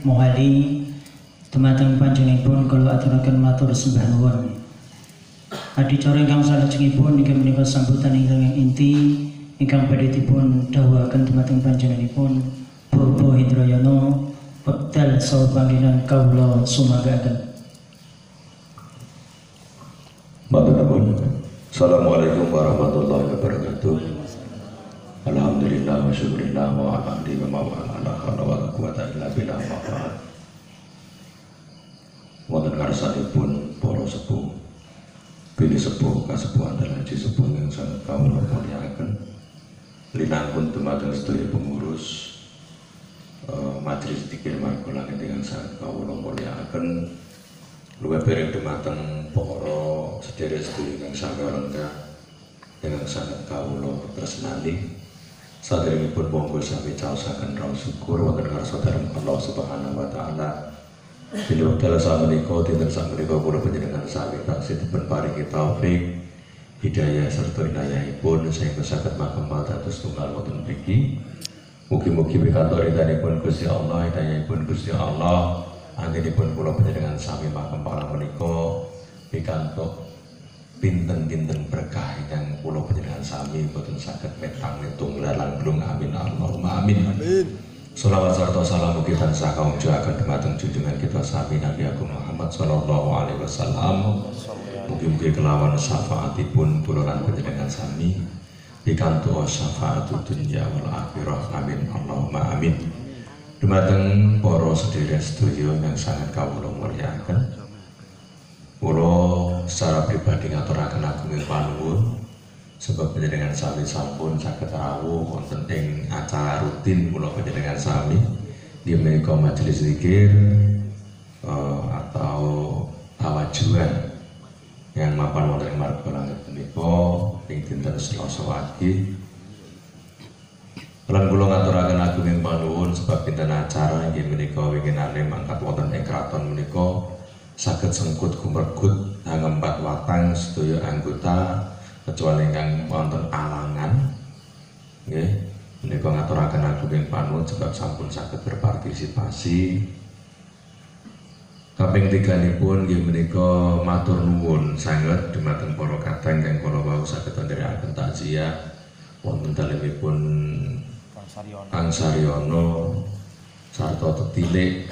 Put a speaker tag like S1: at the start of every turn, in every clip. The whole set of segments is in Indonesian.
S1: mohali dumateng panjenenganipun kula aturaken matur sembah nuwun. Adicara ingkang salajengipun inggih menika sambutan ingkang inti ingkang badhe dipun dawuhaken dumateng panjenenganipun Bapak Indrayana wekdal saha panggilan kawula sumanggaken.
S2: Matur nuwun. Assalamualaikum warahmatullahi wabarakatuh. Alhamdulillah wa syukurillah wa alhamdulillah wa ala hawla wa la quwata illa billah ma ba'd. Wonten ngarsanipun para sepuh, pilih sepuh kasepuhan dan haji sepuh yang sangat kawula mulyakaken. Linanipun dumateng sedaya pengurus majelis zikir marga langit ingkang sangat kawula mulyakaken. Luwih bareng dumateng para sedherek-sedherek ingkang sami lenggah ingkang sangat kawula tresnani. Saderengipun monggo sami caosaken raos syukur wonten ngarsa dhateng Allah Subhanahu wa taala. Bila wekdal samenika dinten samenika kula panjenengan sami taksih dipun paringi taufik, hidayah serta inayahipun sehingga saged makembal dados tunggal wonten mriki. Mugi-mugi pikantuk ridhanipun Gusti Allah, hidayahipun Gusti Allah. Anggenipun kula panjenengan sami makempal menika pikantuk pinten-pinten berkah ingkang kula panjenengan sami boten saged metang-metung lalang blung amin Allahumma amin. Shalawat sarta salam mugi tansah kawujudaken dumateng junjungan kita sami Nabi Agung Muhammad sallallahu alaihi wasallam. Mugi-mugi kelawan syafaatipun kula lan panjenengan sami pikantuk syafaatud dunya wal akhirah amin Allahumma amin. Dumateng para sedherek sedaya yang sangat kawula mulyakaken, kula secara pribadi ngaturaken agunging panuwun sebab panjenengan sami sampun saged rawuh wonten ing acara rutin kula panjenengan sami di menika majelis zikir atau tawajuan yang mapan wonten ing marga langit menika ing dinten Selasa wage. Lan kula ngaturaken agunging panuwun sebab dinten acara inggih menika winginane mangkat wonten ing kraton menika saged sengkut gumregut ngempat watang sedaya anggota kecuali ingkang wonten alangan. Nggih, menika ngaturaken agunging panuwun sebab sampun saged berpartisipasi. Kaping tiganipun nggih menika matur nuwun sanget dumateng para kadang ingkang kala wau saged ndherekaken takziah wonten dalemipun Kang Saryono sarta tetilik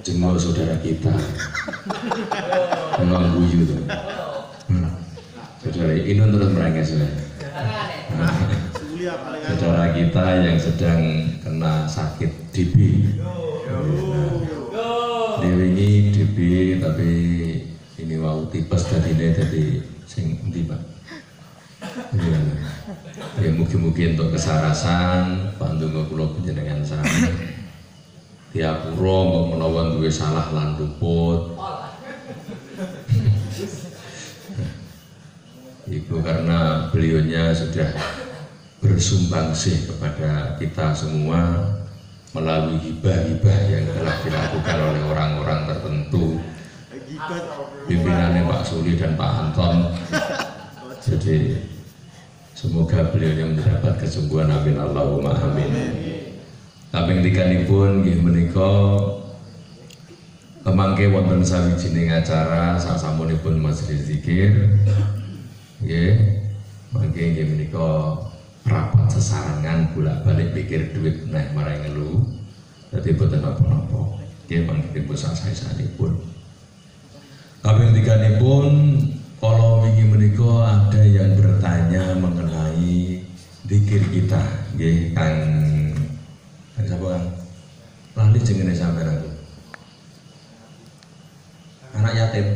S2: jengol saudara kita memang guyu tuh saudara ini terus merengek saudara kita yang sedang kena sakit DB ini DB tapi ini wau tipes tadi sing endi Pak? Ya mugi-mugi untuk kesarasan pandonga kula panjenengan sami diapura mbok menawa duwe salah lan luput itu karena beliaunya sudah bersumbangsih kepada kita semua melalui hibah-hibah yang telah dilakukan oleh orang-orang tertentu pimpinannya Pak Suli dan Pak Anton. Jadi semoga beliau yang mendapat kesembuhan amin Allahumma amin. Kaping tiganipun nggih menika kemangke wonten sawijining acara sasampunipun majelis zikir nggih mangke nggih menika rapat sesarengan bolak-balik pikir duit meneh marang ngelu dadi boten napa-napa nggih mangke pusat saesanipun. Kaping tiganipun kalau wingi menika ada yang bertanya mengenai zikir kita, nggih Kang sapa Kang? Lali jenenge sampeyan aku. Anak yatim.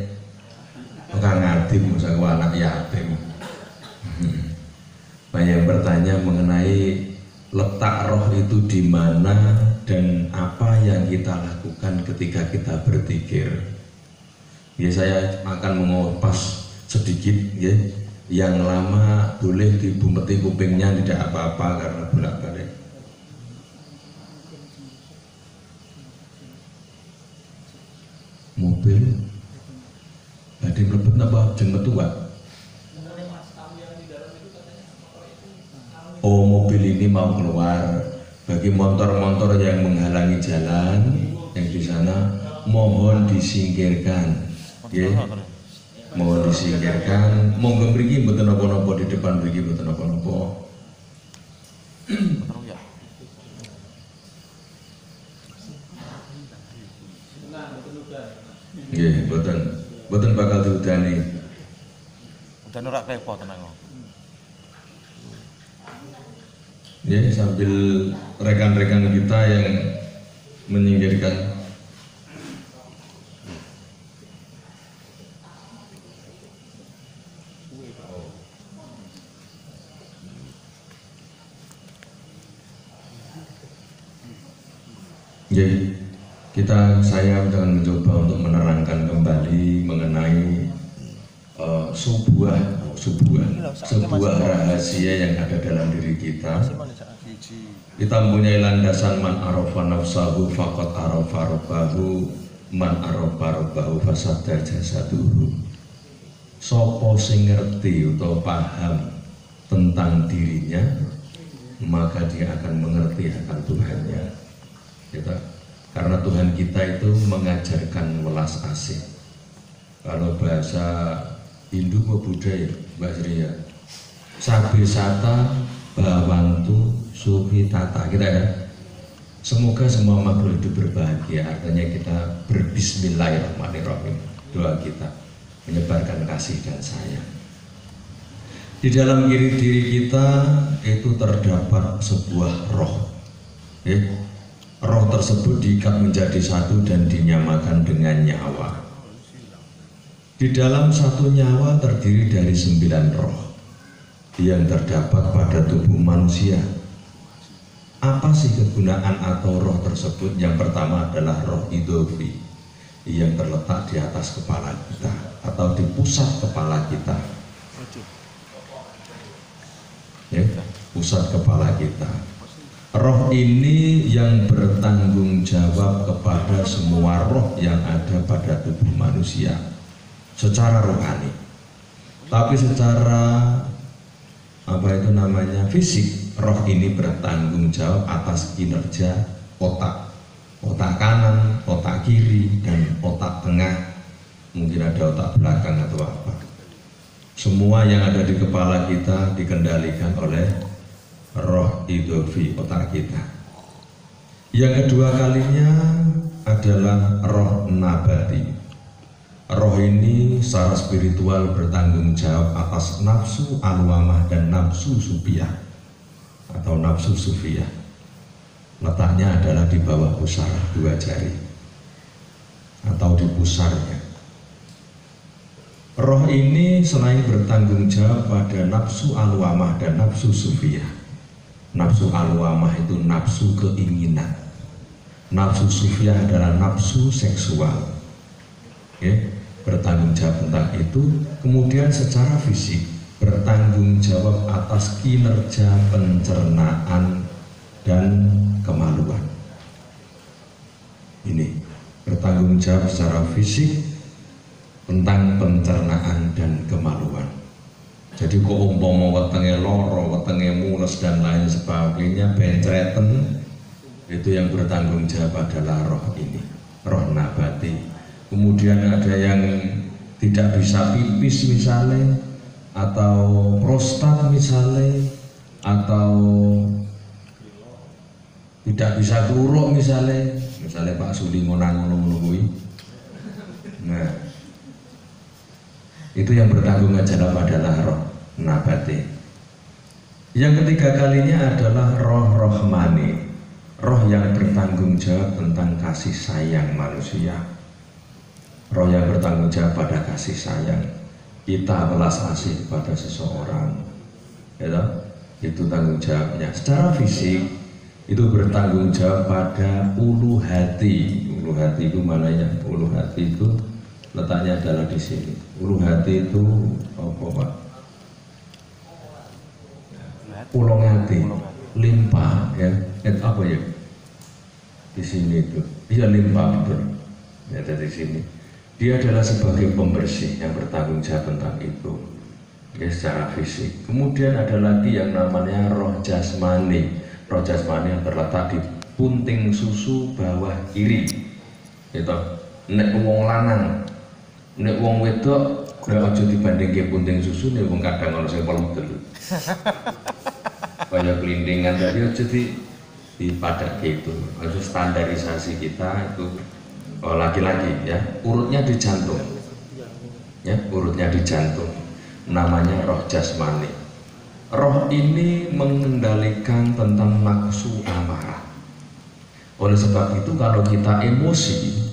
S2: Kang Adim musaku anak yatim. Banyak bertanya mengenai letak roh itu di mana dan apa yang kita lakukan ketika kita berzikir. Ya saya akan mengupas sedikit ya, yang lama boleh dibumeti kupingnya tidak apa-apa karena bolak-balik. Mobil tadi mlebet napa jeng metu Pak? Oh mobil ini mau keluar Bagi motor-motor yang menghalangi jalan yang di sana mohon disingkirkan. Ya. Mohon disingkirkan. Monggo mriki mboten napa-napa, di depan mriki mboten napa-napa. Nggih, mboten bakal diudani.
S3: Udan ora repot tenang kok.
S2: Ya, sambil rekan-rekan kita yang menyingkirkan. Jadi saya akan mencoba untuk menerangkan kembali mengenai sebuah rahasia yang ada dalam diri kita. Kita mempunyai landasan man arafa nafsahu faqad arafa rabbahu, man arafa rabbahu fasadda jasaduhu. Sopo sing ngerti atau paham tentang dirinya, maka dia akan mengerti akan Tuhannya. Karena Tuhan kita itu mengajarkan welas asih. Kalau bahasa Hindu atau Buddha ya, Mbak Sri ya, sabisata bawantu suhitata, kita ya. Semoga semua makhluk hidup berbahagia. Artinya kita berbismillahirrahmanirrahim. Doa kita menyebarkan kasih dan sayang. Di dalam diri kita itu terdapat sebuah roh. Roh tersebut diikat menjadi satu dan dinyamakan dengan nyawa. Di dalam satu nyawa terdiri dari 9 roh yang terdapat pada tubuh manusia. Apa sih kegunaan atau roh tersebut? Yang pertama adalah roh idhofi yang terletak di atas kepala kita atau di pusat kepala kita. Ya, pusat kepala kita. Roh ini yang bertanggung jawab kepada semua roh yang ada pada tubuh manusia secara rohani. Tapi secara fisik, roh ini bertanggung jawab atas kinerja otak kanan, otak kiri, dan otak tengah. Mungkin ada otak belakang atau apa. Semua yang ada di kepala kita dikendalikan oleh roh idhofi, otak kita. Yang kedua kalinya adalah roh nabati. Roh ini secara spiritual bertanggung jawab atas nafsu alwamah dan nafsu sufiyah atau nafsu sufiyah. Letaknya adalah di bawah pusar 2 jari atau di pusarnya. Roh ini selain bertanggung jawab pada nafsu alwamah dan nafsu sufiyah. Nafsu alwamah itu nafsu keinginan. Nafsu sufiyah adalah nafsu seksual. Bertanggung jawab tentang itu. Kemudian secara fisik bertanggung jawab atas kinerja pencernaan dan kemaluan. Ini bertanggung jawab secara fisik tentang pencernaan dan kemaluan. Jadi kok umpama wetenge loro, wetenge mules dan lain sebagainya bencreten, itu yang bertanggung jawab adalah roh ini, roh nabati. Kemudian ada yang tidak bisa pipis misalnya, atau prostat misalnya, atau tidak bisa turuk misalnya Pak Suli ngono kuwi. Nah, itu yang bertanggung jawab adalah roh nabati. Yang ketiga kalinya adalah roh rohmani, roh yang bertanggung jawab tentang kasih sayang manusia. Roh yang bertanggung jawab pada kasih sayang. Kita welas asih pada seseorang, itu tanggung jawabnya. Secara fisik itu bertanggung jawab pada ulu hati. Ulu hati itu mana ya? Ulu hati itu letaknya adalah di sini. Ulu hati itu apa Pak? Ulung hati, limpa ya. Apa ya? Di sini itu. Iya limpa betul. Ya dari sini. Dia adalah sebagai pembersih yang bertanggung jawab tentang itu. Ya, secara fisik. Kemudian ada lagi yang namanya roh jasmani. Roh jasmani yang terletak di punting susu bawah kiri. Itu nek wong lanang, nek wong wedok ora aja dibandingke punting susu nek wong kadang ono sing pelem telu. Kaya kelindingan tadi aja dipadake itu. Harus standarisasi kita itu laki-laki ya, urutnya di jantung. Ya, urutnya di jantung. Namanya roh jasmani. Roh ini mengendalikan tentang nafsu amarah. Oleh sebab itu kalau kita emosi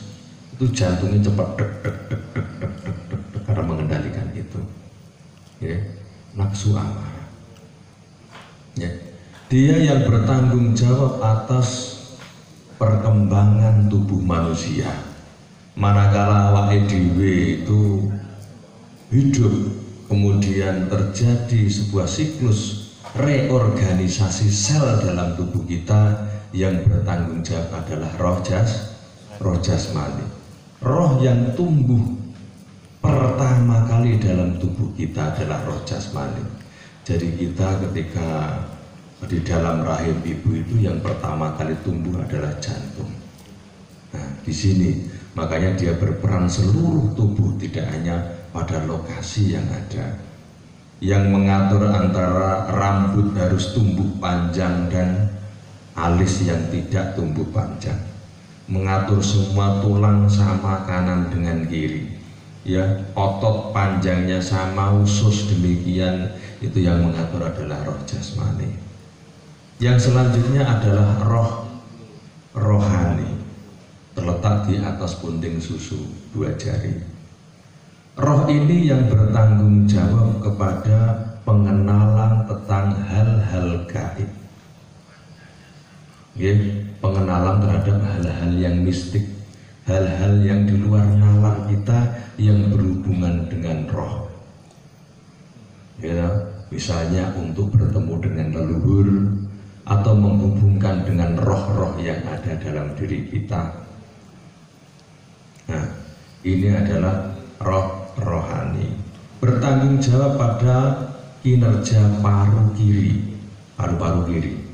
S2: itu jantungnya cepat dek dek dek dek dek dek dek, dek karena mengendalikan itu. Ya, nafsu amarah. Ya. Dia yang bertanggung jawab atas perkembangan tubuh manusia. Manakala awake dhewe itu hidup, kemudian terjadi sebuah siklus reorganisasi sel dalam tubuh kita, yang bertanggung jawab adalah roh jasmani. Roh yang tumbuh pertama kali dalam tubuh kita adalah roh jasmani. Jadi kita ketika di dalam rahim ibu itu yang pertama kali tumbuh adalah jantung. Nah, di sini makanya dia berperan seluruh tubuh, tidak hanya pada lokasi yang ada. Yang mengatur antara rambut harus tumbuh panjang dan alis yang tidak tumbuh panjang. Mengatur semua tulang sama kanan dengan kiri. Ya, otot panjangnya sama, usus demikian, itu yang mengatur adalah roh jasmani. Yang selanjutnya adalah roh rohani, terletak di atas punting susu 2 jari. Roh ini yang bertanggung jawab kepada pengenalan tentang hal-hal gaib. Ya, pengenalan terhadap hal-hal yang mistik, hal-hal yang di luar nalar kita yang berhubungan dengan roh. Ya, misalnya untuk bertemu dengan leluhur atau menghubungkan dengan roh-roh yang ada dalam diri kita. Nah, ini adalah roh rohani, bertanggung jawab pada kinerja paru paru kiri.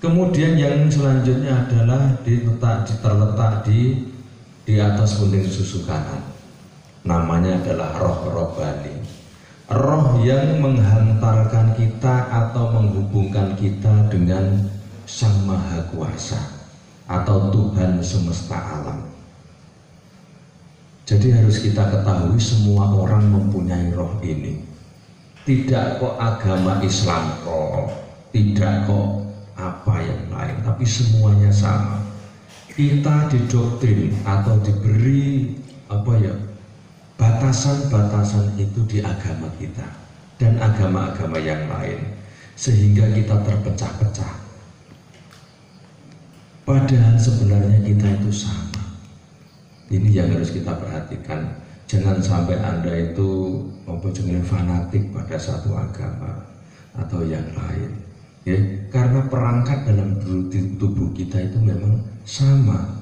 S2: Kemudian yang selanjutnya adalah terletak di atas punting susu kanan. Namanya adalah roh robani. Roh yang menghantarkan kita atau menghubungkan kita dengan Sang Maha Kuasa atau Tuhan semesta alam. Jadi harus kita ketahui semua orang mempunyai roh ini. Tidak kok agama Islam kok, tidak kok apa yang lain, tapi semuanya sama. Kita didoktrin atau diberi batasan-batasan itu di agama kita dan agama-agama yang lain, sehingga kita terpecah-pecah. Padahal sebenarnya kita itu sama. Ini yang harus kita perhatikan. Jangan sampai Anda itu fanatik pada satu agama atau yang lain. Ya, karena perangkat dalam tubuh kita itu memang sama.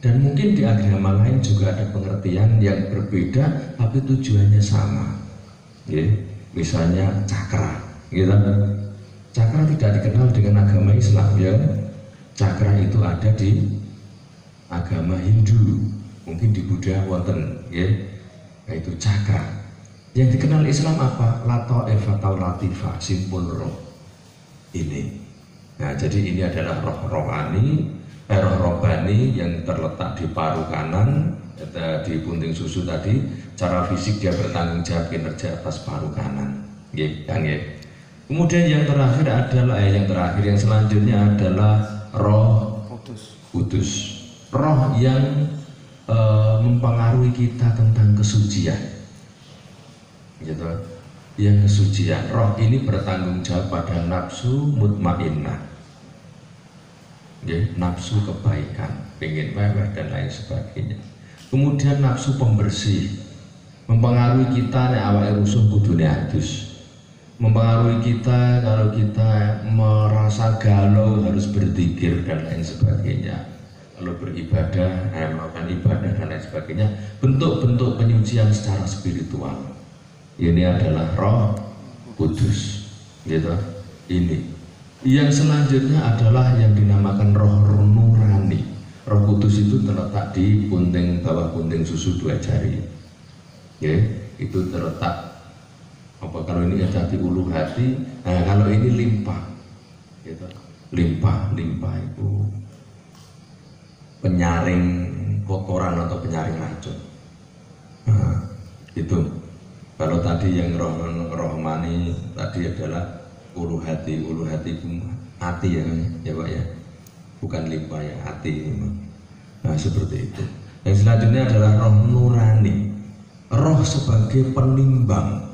S2: Dan mungkin di agama lain juga ada pengertian yang berbeda, tapi tujuannya sama. Ya, misalnya cakra, gitu. Cakra tidak dikenal dengan agama Islam, ya. Cakra itu ada di agama Hindu, mungkin di Buddha wonten, ya. Yaitu cakra. Yang dikenal Islam apa? Lato atau latifa, simpul roh. Ini. Nah, jadi ini adalah roh rohani. Roh robani yang terletak di paru kanan, di punting susu tadi. Cara fisik dia bertanggung jawab kinerja atas paru kanan. Kemudian yang terakhir adalah yang selanjutnya adalah roh kudus. Roh yang mempengaruhi kita tentang kesucian. Gitu. Yang kesucian. Roh ini bertanggung jawab pada nafsu mutmainnah. Ya, nafsu kebaikan, pengen mewah dan lain sebagainya. Kemudian nafsu pembersih, mempengaruhi kita nek awake rusuh kudune adus. Mempengaruhi kita kalau kita merasa galau harus berzikir dan lain sebagainya. Kalau beribadah, melakukan ibadah dan lain sebagainya, bentuk-bentuk penyucian secara spiritual. Ini adalah roh kudus, gitu. Ini. Yang selanjutnya adalah yang dinamakan roh nurani. Roh Kudus itu terletak di punting bawah punting susu 2 jari. Ya, itu terletak apa kalau ini ada di ulu hati, nah kalau ini limpa. Gitu. Limpa itu penyaring kotoran atau penyaring racun. Nah, itu. Kalau tadi yang rohmani tadi adalah ulu hati itu hati ya Pak ya, bukan limpa ya, hati memang. Nah seperti itu. Yang selanjutnya adalah roh nurani, roh sebagai penimbang,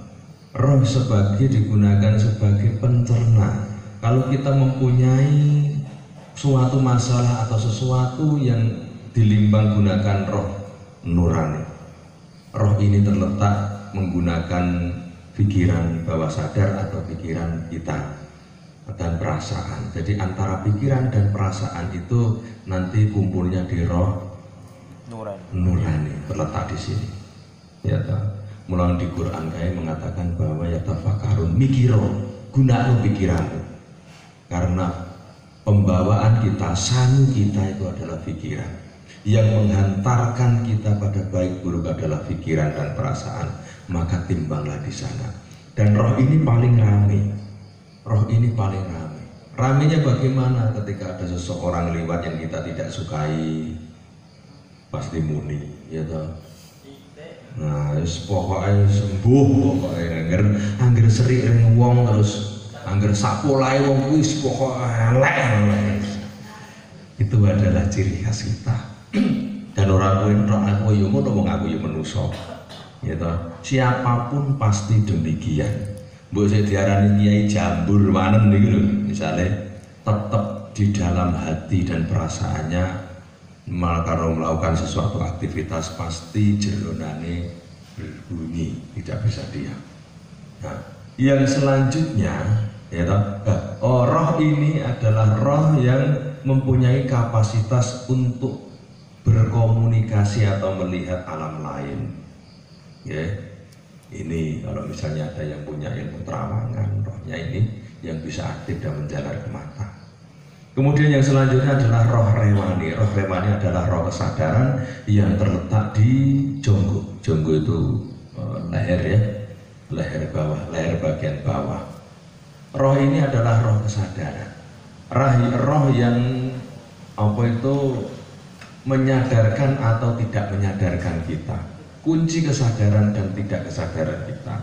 S2: roh sebagai digunakan sebagai pencerna. Kalau kita mempunyai suatu masalah atau sesuatu yang dilimbang gunakan roh nurani, roh ini terletak menggunakan pikiran bawah sadar atau pikiran kita dan perasaan. Jadi antara pikiran dan perasaan itu nanti kumpulnya di roh nurani terletak di sini. Ya toh. Mulai di Quran kayak mengatakan bahwa ya tafakarun mikiro, gunakan pikiranmu. Karena pembawaan kita, sanu kita itu adalah pikiran. Yang menghantarkan kita pada baik buruk adalah pikiran dan perasaan. Maka timbanglah di sana. Dan roh ini paling rame. Roh ini paling rame. Ramenya bagaimana ketika ada seseorang lewat yang kita tidak sukai, pasti muni, ya toh. Nah, pokoknya sembuh, pokoknya angger seri ring wong terus angger sapu lae wong kuwi pokoknya elek. Itu adalah ciri khas kita. Dan orang kuwi tok aku yo ngono wong aku yo manusa. Gitu. Siapapun pasti demikian. Mbok saya diarani kiai jambur manen niku lho, misalnya tetap di dalam hati dan perasaannya kalau melakukan sesuatu aktivitas pasti jeronane berbunyi, tidak bisa diam. Nah, yang selanjutnya ya roh ini adalah roh yang mempunyai kapasitas untuk berkomunikasi atau melihat alam lain. Ya, ini kalau misalnya ada yang punya ilmu terawangan, rohnya ini yang bisa aktif dan menjalar ke mata. Kemudian yang selanjutnya adalah roh rewani. Roh rewani adalah roh kesadaran yang terletak di jonggo. Jonggo itu leher ya, leher bawah, leher bagian bawah. Roh ini adalah roh kesadaran. Roh yang apa itu menyadarkan atau tidak menyadarkan kita. Kunci kesadaran dan tidak kesadaran kita.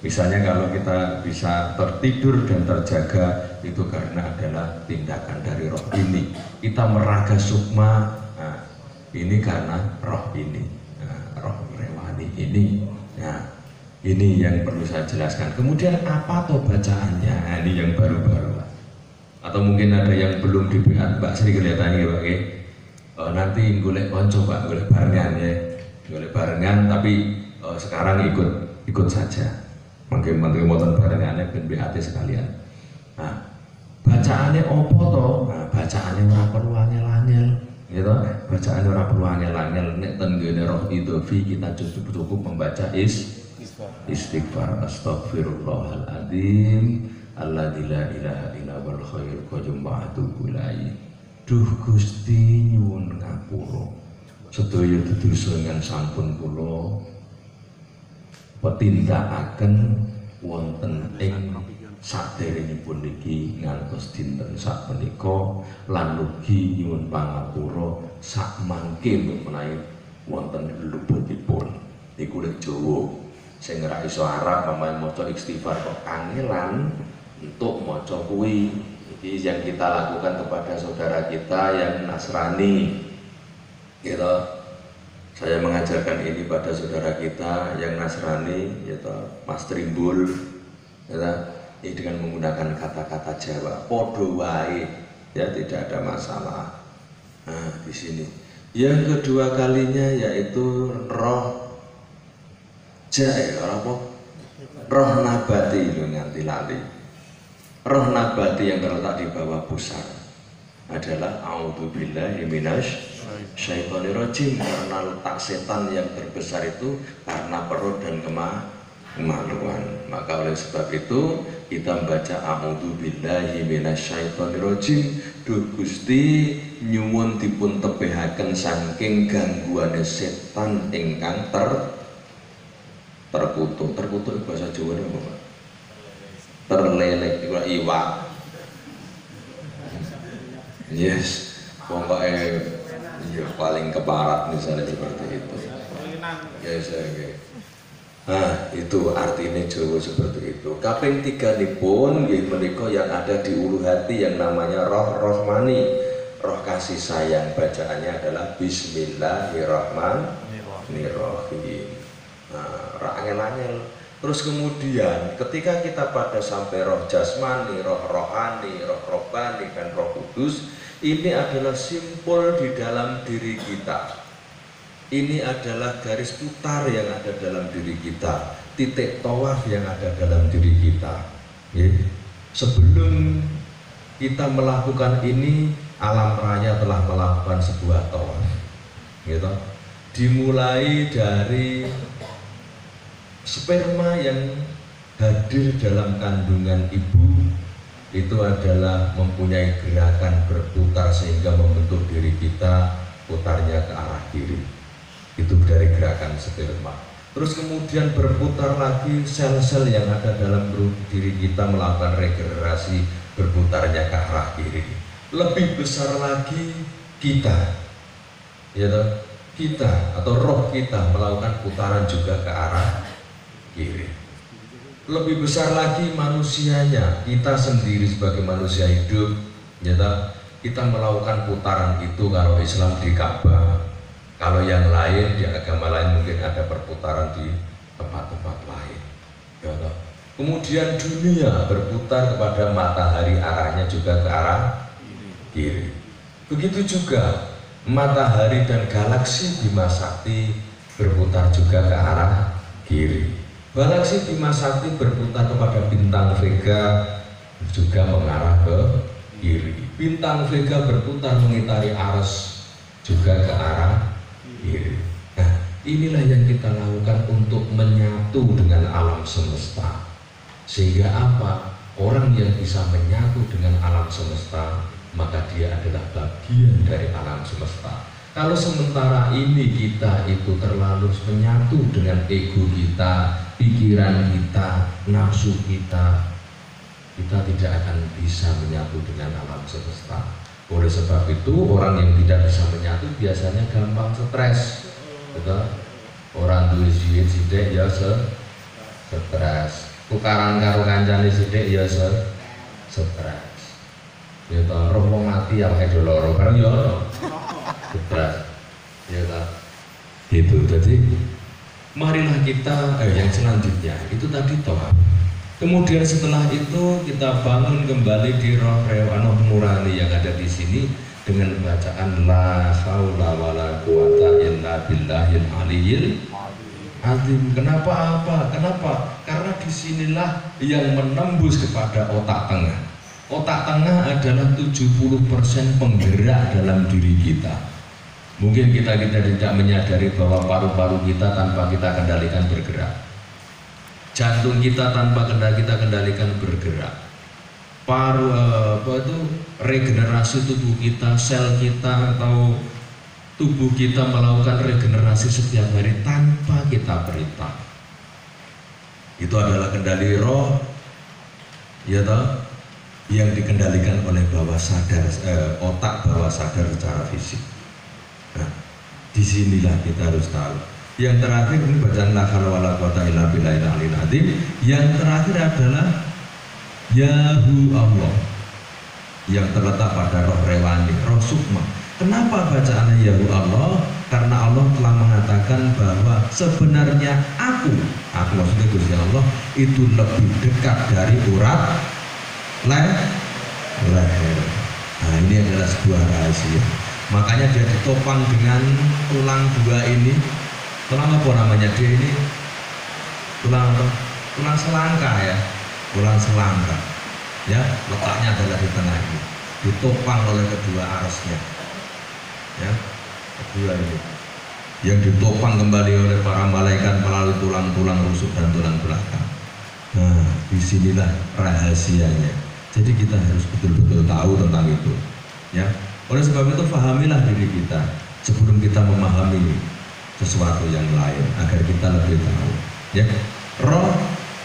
S2: Misalnya kalau kita bisa tertidur dan terjaga itu karena adalah tindakan dari roh ini. Kita meraga sukma, nah, ini karena roh ini, nah, roh rewani ini. Nah, ini yang perlu saya jelaskan. Kemudian apa tuh bacaannya? Nah, ini yang baru-baru. Atau mungkin ada yang belum dibuat Mbak Sri kelihatannya ya Pak. Nanti golek konco Pak, golek barengan ya. Boleh barengan tapi sekarang ikut saja. Mungkin menteri motor barengannya ben BAT sekalian. Nah, bacaannya opo to? Nah, bacaannya ora perlu angel-angel, gitu. Bacaannya ora perlu angel-angel. Nek ten ngene roh idhofi kita cukup membaca istighfar. Astagfirullahaladzim alladzi la ilaha illa huwal hayyul qayyum wa atubu ilaih. Duh Gusti nyuwun ngapura. Sedaya dosa ingkang sampun kula petindakaken wonten ing saderengipun niki ngantos dinten sapunika lan ugi nyuwun pangapura sak mangke menawi wonten luputipun. Niku lek Jawa sing ora iso Arab pamain maca istighfar kok kangelan untuk maca kuwi. Iki yang kita lakukan kepada saudara kita yang Nasrani. Gitu. Saya mengajarkan ini pada saudara kita yang Nasrani, gitu, Mas Trimbul, gitu, ini dengan menggunakan kata-kata Jawa, podo wae, ya tidak ada masalah. Nah, di sini. Yang kedua kalinya yaitu roh jae, roh nabati, lo nganti lali. Roh nabati yang terletak di bawah pusar adalah a'udzubillahi minasy syaitonir rajim, karena letak setan yang terbesar itu karena perut dan kemaluan. Maka oleh sebab itu kita membaca a'udzu billahi minasyaitonirrajim. Duh Gusti nyuwun dipun tepihaken saking gangguane setan ingkang terkutuk. Terkutuk bahasa Jawa apa, Pak? Terlelek iku iwak. Yes, pokoknya ya paling keparat misalnya seperti itu. Yes, okay. Nah, itu artinya Jawa seperti itu. Kaping 3 nipun nggih menika yang ada di ulu hati yang namanya roh rohmani, roh kasih sayang. Bacaannya adalah Bismillahirrahmanirrahim. Nah, angel-angel. Terus kemudian ketika kita pada sampai roh jasmani, roh rohani, roh robbani, dan roh kudus, ini adalah simpul di dalam diri kita. Ini adalah garis putar yang ada dalam diri kita, titik tawaf yang ada dalam diri kita. Sebelum kita melakukan ini, alam raya telah melakukan sebuah tawaf. Gitu. Dimulai dari sperma yang hadir dalam kandungan ibu, itu adalah mempunyai gerakan berputar sehingga membentuk diri kita putarnya ke arah kiri. Itu dari gerakan sperma. Terus kemudian berputar lagi sel-sel yang ada dalam diri kita melakukan regenerasi berputarnya ke arah kiri. Lebih besar lagi kita, ya toh? Kita atau roh kita melakukan putaran juga ke arah kiri. Lebih besar lagi manusianya, kita sendiri sebagai manusia hidup, ya toh? Kita melakukan putaran itu kalau Islam di Ka'bah. Kalau yang lain di agama lain mungkin ada perputaran di tempat-tempat lain. Ya, kemudian dunia berputar kepada matahari, arahnya juga ke arah kiri. Begitu juga matahari dan galaksi Bima Sakti berputar juga ke arah kiri. Galaksi Bima Sakti berputar kepada bintang Vega juga mengarah ke kiri. Bintang Vega berputar mengitari Ares juga ke arah kiri. Nah, inilah yang kita lakukan untuk menyatu dengan alam semesta. Sehingga apa? Orang yang bisa menyatu dengan alam semesta, maka dia adalah bagian dari alam semesta. Kalau sementara ini kita itu terlalu menyatu dengan ego kita, pikiran kita, nafsu kita, kita tidak akan bisa menyatu dengan alam semesta. Oleh sebab itu orang yang tidak bisa menyatu biasanya gampang stres. Betul? Orang duwe duit sithik ya stres. Tukaran karo kancane sithik ya stres. Ya ta, roh wong mati awake dhewe lara bareng ya stres. Ya ta. Itu jadi marilah kita yang selanjutnya itu tadi tawaf. Kemudian setelah itu kita bangun kembali di roh rewanoh nurani yang ada di sini dengan bacaan la haula wala quwata illa billahil aliyyil azim. Kenapa apa? Kenapa? Karena disinilah yang menembus kepada otak tengah. Otak tengah adalah 70% penggerak dalam diri kita. Mungkin kita tidak menyadari bahwa paru-paru kita tanpa kita kendalikan bergerak. Jantung kita tanpa kita kendalikan bergerak. Regenerasi tubuh kita, sel kita atau tubuh kita melakukan regenerasi setiap hari tanpa kita perintah. Itu adalah kendali roh, ya toh, yang dikendalikan oleh bawah sadar, otak bawah sadar secara fisik. Nah, disinilah kita harus tahu. Yang terakhir ini bacaan la haula wala quwata illa billahil aliyil azim. Yang terakhir adalah Yahu Allah yang terletak pada roh rewani, roh sukma. Kenapa bacaannya Yahu Allah? Karena Allah telah mengatakan bahwa sebenarnya aku maksudnya Gusti Allah itu lebih dekat dari urat leher. Nah, ini adalah sebuah rahasia. Makanya dia ditopang dengan tulang dua ini. Tulang apa namanya dia ini? Tulang selangka ya, tulang selangka. Ya, letaknya adalah di tengah ini. Ditopang oleh kedua arasnya. Ya, kedua ini. Yang ditopang kembali oleh para malaikat melalui tulang-tulang rusuk dan tulang belakang. Nah,
S4: Disinilah rahasianya. Jadi kita harus betul-betul tahu tentang itu. Ya. Oleh sebab itu pahamilah diri kita sebelum kita memahami sesuatu yang lain agar kita lebih tahu. Ya. Roh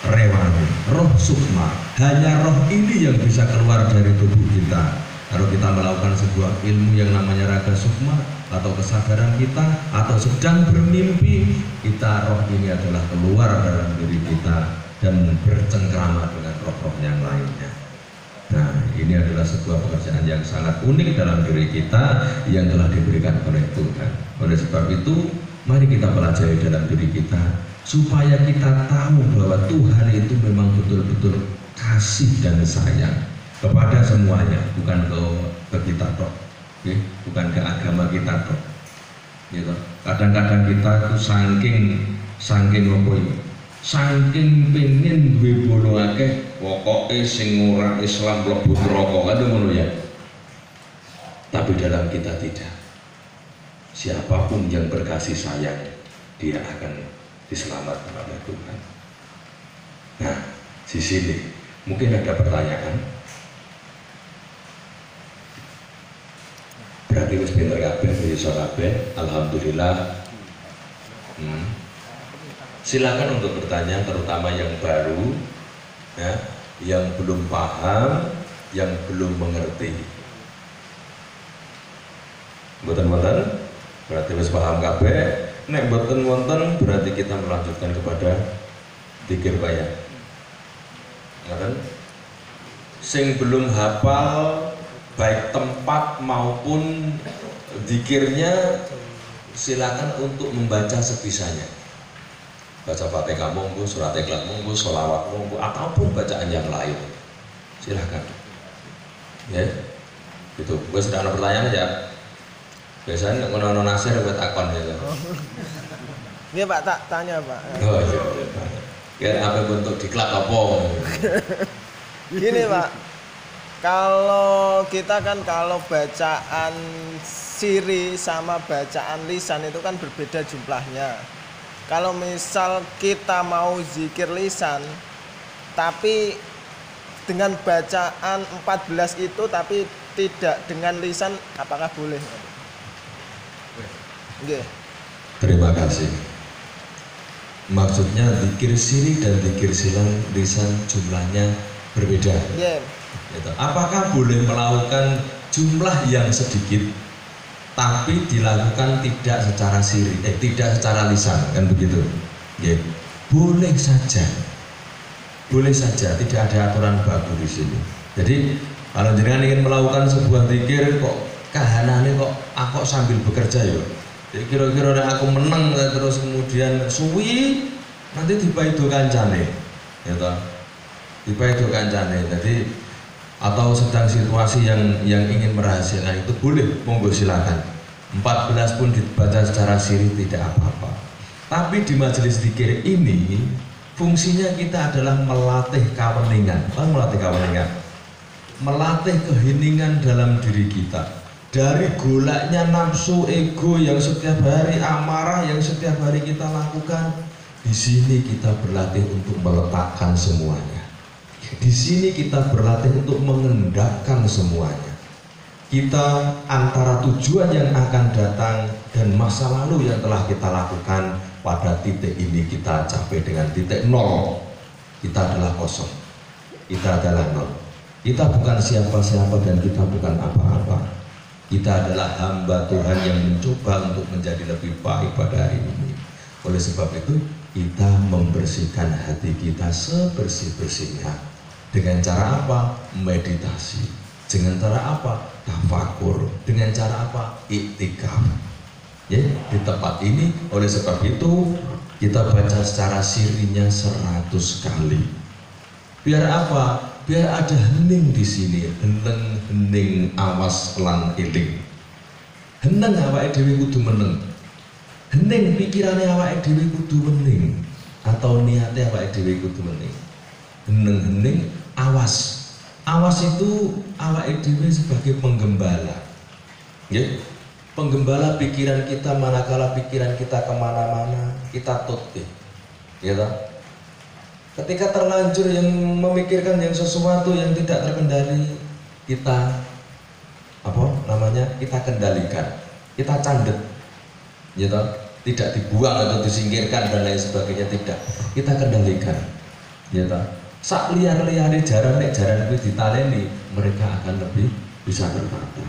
S4: rewani, roh sukma, hanya roh ini yang bisa keluar dari tubuh kita. Kalau kita melakukan sebuah ilmu yang namanya raga sukma atau kesadaran kita atau sedang bermimpi, kita roh ini adalah keluar dalam diri kita dan bercengkrama dengan roh-roh yang lainnya. Nah, ini adalah sebuah pekerjaan yang sangat unik dalam diri kita yang telah diberikan oleh Tuhan. Oleh sebab itu, mari kita pelajari dalam diri kita supaya kita tahu bahwa Tuhan itu memang betul-betul kasih dan sayang kepada semuanya, bukan ke kita toh, ya, bukan ke agama kita toh. Gitu. Kadang-kadang kita itu saking apa ini? Saking pengen duwe bono akeh, pokoke sing ora Islam mlebu neraka kan ngono ya. Tapi dalam kita tidak. Siapapun yang berkasih sayang, dia akan diselamatkan oleh Tuhan. Nah, di sini mungkin ada pertanyaan. Berarti wis pinter kabeh, iso kabeh, alhamdulillah. Silakan untuk bertanya, terutama yang baru, ya, yang belum paham, yang belum mengerti. Mboten-mboten, berarti wis paham kabeh. Nek mboten wonten, berarti kita melanjutkan kepada dzikir bayang. Ngoten. Sing belum hafal baik tempat maupun dzikirnya, silakan untuk membaca sebisanya. Baca Fatihah monggo, surat Ikhlas monggo, sholawat monggo, ataupun bacaan yang lain. Silakan. Ya. Gitu. Gue sudah ada pertanyaan aja. Biasanya ngono nasir buat akon gitu.
S5: Iya Pak, tak tanya Pak.
S4: Oh iya. Biar apa bentuk diklat apa?
S5: Gini Pak, kalau kita kan kalau bacaan siri sama bacaan lisan itu kan berbeda jumlahnya. Kalau misal kita mau zikir lisan tapi dengan bacaan 14 itu tapi tidak dengan lisan, apakah boleh? Nggih.
S4: Terima kasih. Maksudnya zikir siri dan zikir lisan jumlahnya berbeda.
S5: Yeah.
S4: Gitu. Apakah boleh melakukan jumlah yang sedikit tapi dilakukan tidak secara siri, tidak secara lisan, kan begitu? Ya, boleh saja, tidak ada aturan baku di sini. Jadi kalau jenengan ingin melakukan sebuah zikir kok kahanane kok aku sambil bekerja ya. Jadi kira-kira aku menang terus kemudian suwi nanti dipaido kancane, gitu. Dipaido kancane. Jadi atau sedang situasi yang ingin merahasiakan itu boleh, monggo silakan. 14 pun dibaca secara siri tidak apa-apa. Tapi di majelis zikir ini fungsinya kita adalah melatih kaweningan. Apa melatih kaweningan? Melatih keheningan dalam diri kita. Dari golaknya nafsu ego yang setiap hari, amarah yang setiap hari kita lakukan, di sini kita berlatih untuk meletakkan semuanya. Di sini kita berlatih untuk mengendapkan semuanya. Kita antara tujuan yang akan datang dan masa lalu yang telah kita lakukan, pada titik ini kita capai dengan titik nol. Kita adalah kosong. Kita adalah nol. Kita bukan siapa-siapa dan kita bukan apa-apa. Kita adalah hamba Tuhan yang mencoba untuk menjadi lebih baik pada hari ini. Oleh sebab itu, kita membersihkan hati kita sebersih-bersihnya. Dengan cara apa? Meditasi. Dengan cara apa? Tafakur. Dengan cara apa? Iktikaf. Ya, di tempat ini, oleh sebab itu kita baca secara sirinya 100 kali. Biar apa? Biar ada hening di sini, hening awas lan eling. Heneng awake dhewe kudu meneng. Hening pikirane awake dhewe kudu meneng, atau niate awake dhewe kudu meneng. Hening awas. Awas itu awake dhewe sebagai penggembala. Ya. Penggembala pikiran kita manakala pikiran kita kemana-mana, kita tutih. Ya toh? Ketika terlanjur yang memikirkan yang sesuatu yang tidak terkendali, kita kita kendalikan, kita candet, gitu. Tidak dibuang atau disingkirkan dan lain sebagainya, tidak, kita kendalikan, gitu. Sak liar-liare jaran kuwi ditaleni, mereka akan lebih bisa tertata.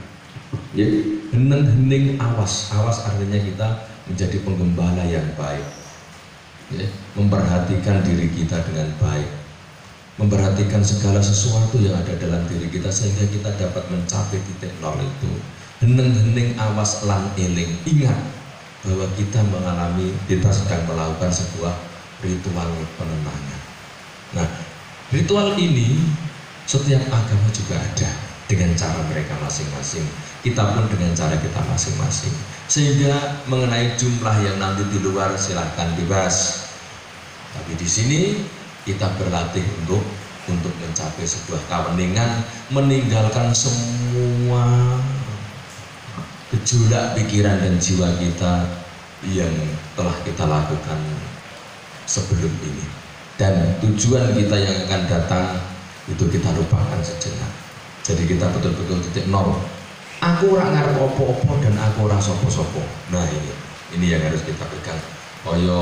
S4: Ya, hening awas artinya kita menjadi penggembala yang baik. Ya, memperhatikan diri kita dengan baik, memperhatikan segala sesuatu yang ada dalam diri kita sehingga kita dapat mencapai titik nol itu. Hening awas lan eling, ingat bahwa kita sedang melakukan sebuah ritual penenangan. Nah, ritual ini setiap agama juga ada dengan cara mereka masing-masing, kita pun dengan cara kita masing-masing. Sehingga mengenai jumlah yang nanti di luar silahkan bebas, tapi di sini kita berlatih untuk mencapai sebuah keheningan, meninggalkan semua gejolak pikiran dan jiwa kita yang telah kita lakukan sebelum ini, dan tujuan kita yang akan datang itu kita lupakan sejenak. Jadi kita betul-betul titik nol. Aku ora ngarep opo-opo dan aku ora sopo-sopo. Nah, ini yang harus kita pegang. Koyo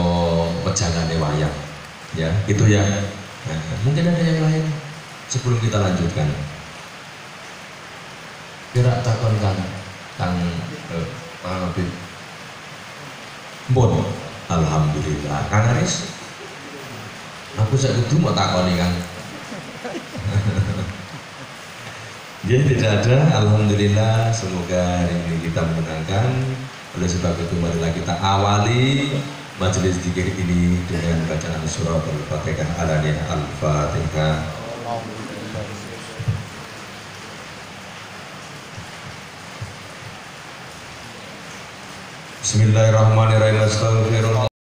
S4: pejangane wayang, ya gitu ya. Nah, mungkin ada yang lain sebelum kita lanjutkan. Kira takon Kang Habib. Bon, alhamdulillah. Kang Aris, aku kudu mau takoni Kang. Ya, tidak ada. Alhamdulillah, semoga hari ini kita menyenangkan. Oleh sebab itu marilah kita awali majelis zikir ini dengan bacaan surah Al-Fatihah. Al-Fatihah. Bismillahirrahmanirrahim. Astagfirullah.